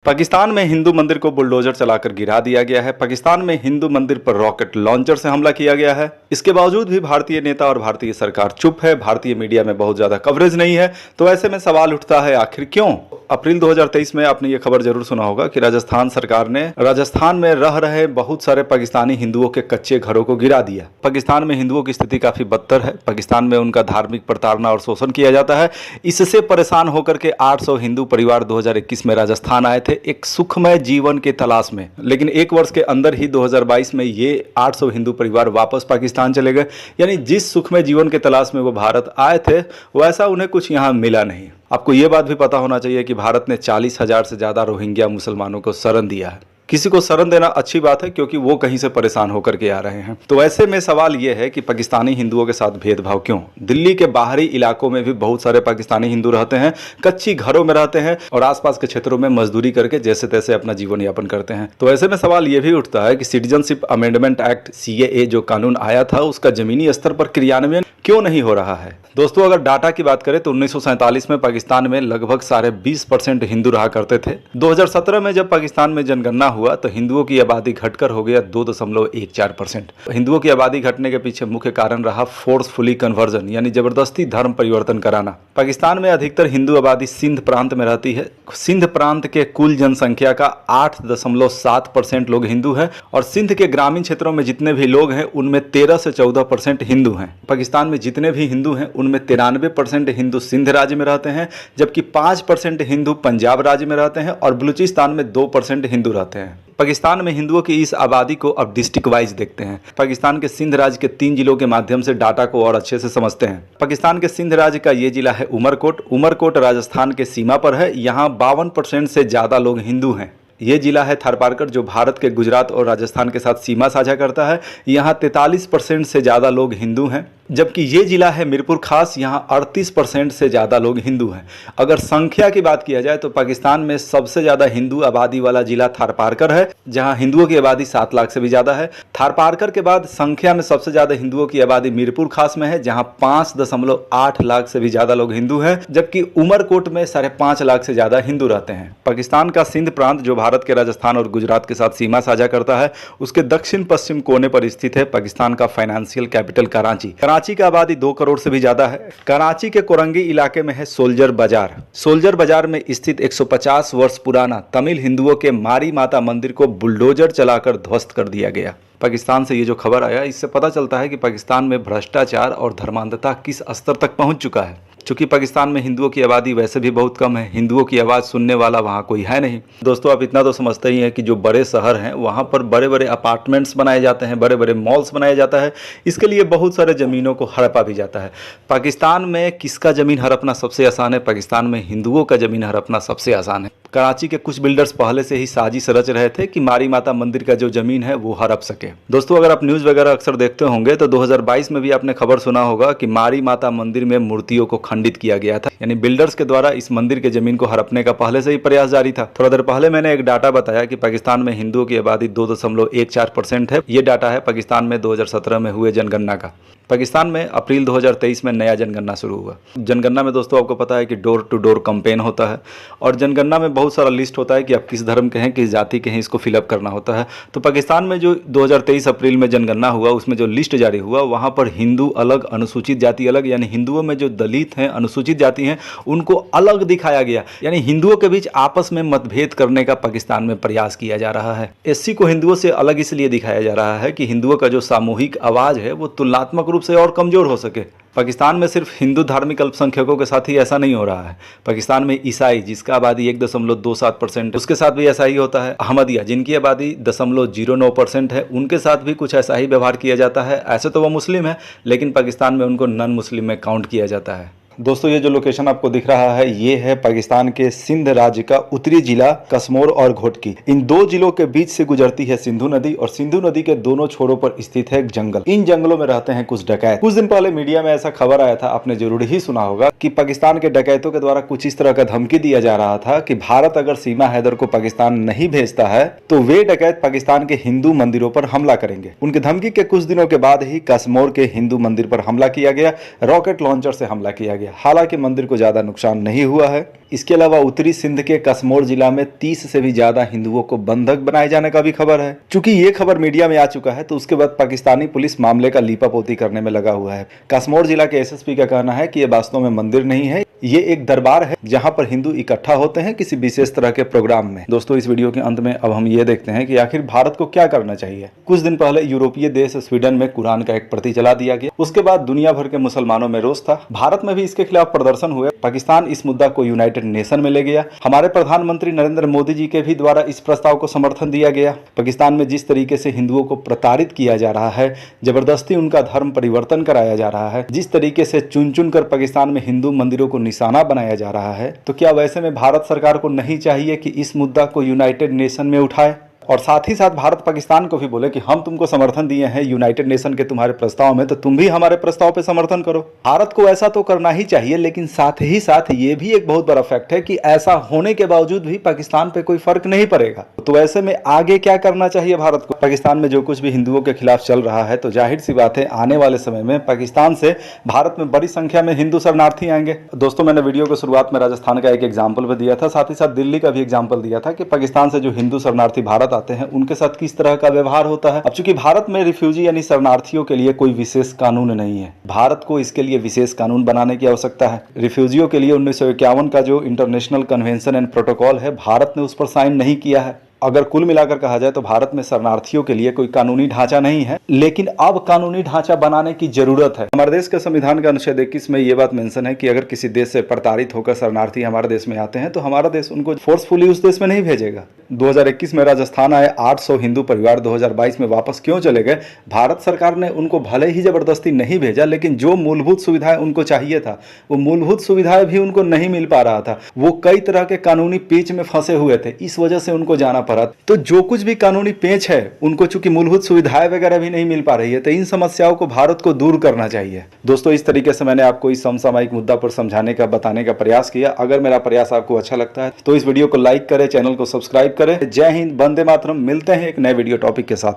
पाकिस्तान में हिंदू मंदिर को बुलडोजर चलाकर गिरा दिया गया है। पाकिस्तान में हिंदू मंदिर पर रॉकेट लॉन्चर से हमला किया गया है। इसके बावजूद भी भारतीय नेता और भारतीय सरकार चुप है। भारतीय मीडिया में बहुत ज्यादा कवरेज नहीं है। तो ऐसे में सवाल उठता है, आखिर क्यों? अप्रैल 2023 में आपने ये खबर जरूर सुना होगा कि राजस्थान सरकार ने राजस्थान में रह रहे बहुत सारे पाकिस्तानी हिंदुओं के कच्चे घरों को गिरा दिया। पाकिस्तान में हिंदुओं की स्थिति काफी बदतर है। पाकिस्तान में उनका धार्मिक प्रताड़ना और शोषण किया जाता है। इससे परेशान होकर के 800 हिंदू परिवार 2021 में राजस्थान आए थे एक सुखमय जीवन की तलाश में। लेकिन एक वर्ष के अंदर ही 2022 में ये 800 हिंदू परिवार वापस पाकिस्तान चले गए। यानी जिस सुखमय जीवन की तलाश में वो भारत आए थे वैसा उन्हें कुछ यहाँ मिला नहीं। आपको ये बात भी पता होना चाहिए कि भारत ने 40,000 से ज़्यादा रोहिंग्या मुसलमानों को शरण दिया है। किसी को शरण देना अच्छी बात है क्योंकि वो कहीं से परेशान होकर के आ रहे हैं। तो ऐसे में सवाल ये है कि पाकिस्तानी हिंदुओं के साथ भेदभाव क्यों? दिल्ली के बाहरी इलाकों में भी बहुत सारे पाकिस्तानी हिंदू रहते हैं, कच्ची घरों में रहते हैं और आसपास के क्षेत्रों में मजदूरी करके जैसे तैसे अपना जीवन यापन करते हैं। तो ऐसे में सवाल ये भी उठता है कि सिटीजनशिप अमेंडमेंट एक्ट CAA जो कानून आया था उसका जमीनी स्तर पर क्रियान्वयन क्यों नहीं हो रहा है? दोस्तों, अगर डाटा की बात करें तो 1947 में पाकिस्तान में लगभग 20% हिंदू रहा करते थे। 2017 में जब पाकिस्तान में जनगणना हुआ तो हिंदुओं की आबादी घटकर हो गया 2.14%। हिंदुओं की आबादी घटने के पीछे मुख्य कारण रहा फोर्सफुली कन्वर्जन, यानी जबरदस्ती धर्म परिवर्तन कराना। पाकिस्तान में अधिकतर हिंदू आबादी सिंध प्रांत में रहती है। सिंध प्रांत के कुल जनसंख्या का 8.7% लोग हिंदू हैं और सिंध के ग्रामीण क्षेत्रों में जितने भी लोग हैं उनमें 13 से 14% हिंदू हैं। पाकिस्तान में जितने भी हिंदू हैं उनमें 93% हिंदू सिंध राज्य में रहते हैं, जबकि 5% हिंदू पंजाब राज्य में रहते हैं और बलूचिस्तान में 2% हिंदू रहते हैं। पाकिस्तान में हिंदुओं की इस आबादी को अब डिस्ट्रिक्ट वाइज देखते हैं। पाकिस्तान के सिंध राज्य के 3 जिलों के माध्यम से डाटा को और अच्छे से समझते हैं। पाकिस्तान के सिंध राज्य का ये जिला है उमरकोट। उमरकोट राजस्थान के सीमा पर है। यहाँ 52% से ज़्यादा लोग हिंदू हैं। ये जिला है थारपारकर जो भारत के गुजरात और राजस्थान के साथ सीमा साझा करता है। यहाँ 43% से ज़्यादा लोग हिंदू हैं, जबकि ये जिला है मीरपुर खास। यहाँ 38% से ज़्यादा लोग हिंदू हैं। अगर संख्या की बात किया जाए तो पाकिस्तान में सबसे ज़्यादा हिंदू आबादी वाला जिला थारपारकर है, जहाँ हिंदुओं की आबादी 7 लाख से भी ज़्यादा है। थारपारकर के बाद संख्या में सबसे ज़्यादा हिंदुओं की आबादी मीरपुर खास में है, जहाँ 5.8 लाख से भी ज़्यादा लोग हिंदू हैं, जबकि उमरकोट में 5.5 लाख से ज़्यादा हिंदू रहते हैं। पाकिस्तान का सिंध प्रांत जो भारत के राजस्थान और गुजरात के साथ सीमा साझा करता है, उसके दक्षिण पश्चिम कोने पर स्थित है पाकिस्तान का फाइनेंशियल कैपिटल कराची। कराची की आबादी 2 करोड़ से भी ज्यादा है। कराची के कोरंगी इलाके में है सोल्जर बाजार। सोल्जर बाजार में स्थित 150 वर्ष पुराना तमिल हिंदुओं के मारी माता मंदिर को बुलडोजर चलाकर ध्वस्त कर दिया गया। पाकिस्तान से ये जो खबर आया इससे पता चलता है कि पाकिस्तान में भ्रष्टाचार और धर्मांधता किस स्तर तक पहुंच चुका है। चूंकि पाकिस्तान में हिंदुओं की आबादी वैसे भी बहुत कम है, हिंदुओं की आवाज़ सुनने वाला वहाँ कोई है नहीं। दोस्तों, आप इतना तो समझते ही हैं कि जो बड़े शहर हैं वहाँ पर बड़े बड़े अपार्टमेंट्स बनाए जाते हैं, बड़े बड़े मॉल्स बनाया जाता है। इसके लिए बहुत सारे ज़मीनों को हड़पा भी जाता है। पाकिस्तान में किसका ज़मीन हड़पना सबसे आसान है? पाकिस्तान में हिंदुओं का ज़मीन हड़पना सबसे आसान है। कराची के कुछ बिल्डर्स पहले से ही साजिश रच रहे थे कि मारी माता मंदिर का जो ज़मीन है वो हड़प सके। दोस्तों, अगर आप न्यूज़ वगैरह अक्सर देखते होंगे तो 2022 में भी आपने खबर सुना होगा कि मारी माता मंदिर में मूर्तियों को खंडित किया गया था। यानी बिल्डर्स के द्वारा इस मंदिर के जमीन को हड़पने का पहले से ही प्रयास जारी था। थोड़ा देर पहले मैंने एक डाटा बताया कि पाकिस्तान में हिंदुओं की आबादी 2.14% है। ये डाटा है पाकिस्तान में 2017 में हुए जनगणना का। पाकिस्तान में अप्रैल 2023 में नया जनगणना शुरू हुआ। जनगणना में दोस्तों आपको पता है कि डोर टू डोर कैंपेन होता है और जनगणना में बहुत सारा लिस्ट होता है कि आप किस धर्म के हैं, किस जाति के हैं, इसको फिलअप करना होता है। तो पाकिस्तान में जो 2023 अप्रैल में जनगणना हुआ उसमें जो लिस्ट जारी हुआ वहाँ पर हिंदू अलग, अनुसूचित जाति अलग, यानी हिंदुओं में जो दलित हैं, अनुसूचित जाति हैं, उनको अलग दिखाया गया। यानी हिंदुओं के बीच आपस में मतभेद करने का पाकिस्तान में प्रयास किया जा रहा है। SC को हिंदुओं से अलग इसलिए दिखाया जा रहा है कि हिंदुओं का जो सामूहिक आवाज़ है वो तुलनात्मक रूप से और कमज़ोर हो सके। पाकिस्तान में सिर्फ हिंदू धार्मिक अल्पसंख्यकों के साथ ही ऐसा नहीं हो रहा है। पाकिस्तान में ईसाई जिसका आबादी 1.27% उसके साथ भी ऐसा ही होता है। अहमदिया जिनकी आबादी 0.09% है उनके साथ भी कुछ ऐसा ही व्यवहार किया जाता है। ऐसे तो वो मुस्लिम है लेकिन पाकिस्तान में उनको नॉन मुस्लिम में काउंट किया जाता है। दोस्तों, ये जो लोकेशन आपको दिख रहा है ये है पाकिस्तान के सिंध राज्य का उत्तरी जिला कसमोर और घोटकी। इन 2 जिलों के बीच से गुजरती है सिंधु नदी और सिंधु नदी के दोनों छोरों पर स्थित है एक जंगल। इन जंगलों में रहते हैं कुछ डकैत। कुछ दिन पहले मीडिया में ऐसा खबर आया था, आपने जरूर ही सुना होगा कि पाकिस्तान के डकैतों के द्वारा कुछ इस तरह का धमकी दिया जा रहा था कि भारत अगर सीमा हैदर को पाकिस्तान नहीं भेजता है तो वे डकैत पाकिस्तान के हिंदू मंदिरों पर हमला करेंगे। उनकी धमकी के कुछ दिनों के बाद ही कसमोर के हिंदू मंदिर पर हमला किया गया, रॉकेट लॉन्चर से हमला किया गया। गया। हालांकि मंदिर को ज्यादा नुकसान नहीं हुआ है। इसके अलावा उत्तरी सिंध के कसमोर जिला में 30 से भी ज्यादा हिंदुओं को बंधक बनाए जाने का भी खबर है। चूंकि ये खबर मीडिया में आ चुका है तो उसके बाद पाकिस्तानी पुलिस मामले का लीपापोती करने में लगा हुआ है। कसमोर जिला के एसएसपी का कहना है कि ये वास्तव में मंदिर नहीं है, ये एक दरबार है जहां पर हिंदू इकट्ठा होते हैं किसी विशेष तरह के प्रोग्राम में। दोस्तों, इस वीडियो के अंत में अब हम ये देखते हैं कि आखिर भारत को क्या करना चाहिए। कुछ दिन पहले यूरोपीय देश स्वीडन में कुरान का एक प्रति जला दिया गया। उसके बाद दुनिया भर के मुसलमानों में रोष था। भारत में भी इसके खिलाफ प्रदर्शन हुए। पाकिस्तान इस मुद्दा को यूनाइटेड नेशन में ले गया। हमारे प्रधानमंत्री नरेंद्र मोदी जी के भी द्वारा इस प्रस्ताव को समर्थन दिया गया। पाकिस्तान में जिस तरीके से हिंदुओं को प्रताड़ित किया जा रहा है, जबरदस्ती उनका धर्म परिवर्तन कराया जा रहा है, जिस तरीके से चुन चुन कर पाकिस्तान में हिंदू मंदिरों को निशाना बनाया जा रहा है, तो क्या वैसे में भारत सरकार को नहीं चाहिए कि इस मुद्दा को यूनाइटेड नेशन में उठाए और साथ ही साथ भारत पाकिस्तान को भी बोले कि हम तुमको समर्थन दिए हैं यूनाइटेड नेशन के तुम्हारे प्रस्ताव में, तो तुम भी हमारे प्रस्ताव पे समर्थन करो। भारत को ऐसा तो करना ही चाहिए, लेकिन साथ ही साथ ये भी एक बहुत बड़ा फैक्ट है कि ऐसा होने के बावजूद भी पाकिस्तान पे कोई फर्क नहीं पड़ेगा। तो ऐसे में आगे क्या करना चाहिए भारत को? पाकिस्तान में जो कुछ भी हिंदुओं के खिलाफ चल रहा है, तो जाहिर सी बात है आने वाले समय में पाकिस्तान से भारत में बड़ी संख्या में हिंदू शरणार्थी आएंगे। दोस्तों, मैंने वीडियो को शुरुआत में राजस्थान का एक एग्जाम्पल भी दिया था, साथ ही साथ दिल्ली का भी एग्जाम्पल दिया था कि पाकिस्तान से जो हिंदू शरणार्थी भारत आते हैं उनके साथ किस तरह का व्यवहार होता है। अब चूंकि भारत में रिफ्यूजी यानी शरणार्थियों के लिए कोई विशेष कानून नहीं है, भारत को इसके लिए विशेष कानून बनाने की आवश्यकता है। रिफ्यूजियों के लिए 1951 का जो इंटरनेशनल कन्वेंशन एंड प्रोटोकॉल है, भारत ने उस पर साइन नहीं किया है। अगर कुल मिलाकर कहा जाए तो भारत में शरणार्थियों के लिए कोई कानूनी ढांचा नहीं है, लेकिन अब कानूनी ढांचा बनाने की जरूरत है। हमारे देश के संविधान का अनुच्छेद 21 में ये बात मेंशन है कि अगर किसी देश से प्रताड़ित होकर शरणार्थी हमारे देश में आते हैं तो हमारा देश उनको फोर्सफुली उस देश में नहीं भेजेगा। 2021 में राजस्थान आए 800 हिंदू परिवार 2022 में वापस क्यों चले गए? भारत सरकार ने उनको भले ही जबरदस्ती नहीं भेजा, लेकिन जो मूलभूत सुविधाएं उनको चाहिए था वो मूलभूत सुविधाएं भी उनको नहीं मिल पा रहा था। वो कई तरह के कानूनी पेच में फंसे हुए थे, इस वजह से उनको जाना पड़ा। तो जो कुछ भी कानूनी पेच है उनको चूंकि मूलभूत सुविधाएं वगैरह भी नहीं मिल पा रही है, तो इन समस्याओं को भारत को दूर करना चाहिए। दोस्तों, इस तरीके से मैंने आपको इस समसामयिक मुद्दा पर समझाने का बताने का प्रयास किया। अगर मेरा प्रयास आपको अच्छा लगता है तो इस वीडियो को लाइक करें, चैनल को सब्सक्राइब करें। जय हिंद, वंदे मातरम। मिलते हैं एक नए वीडियो टॉपिक के साथ।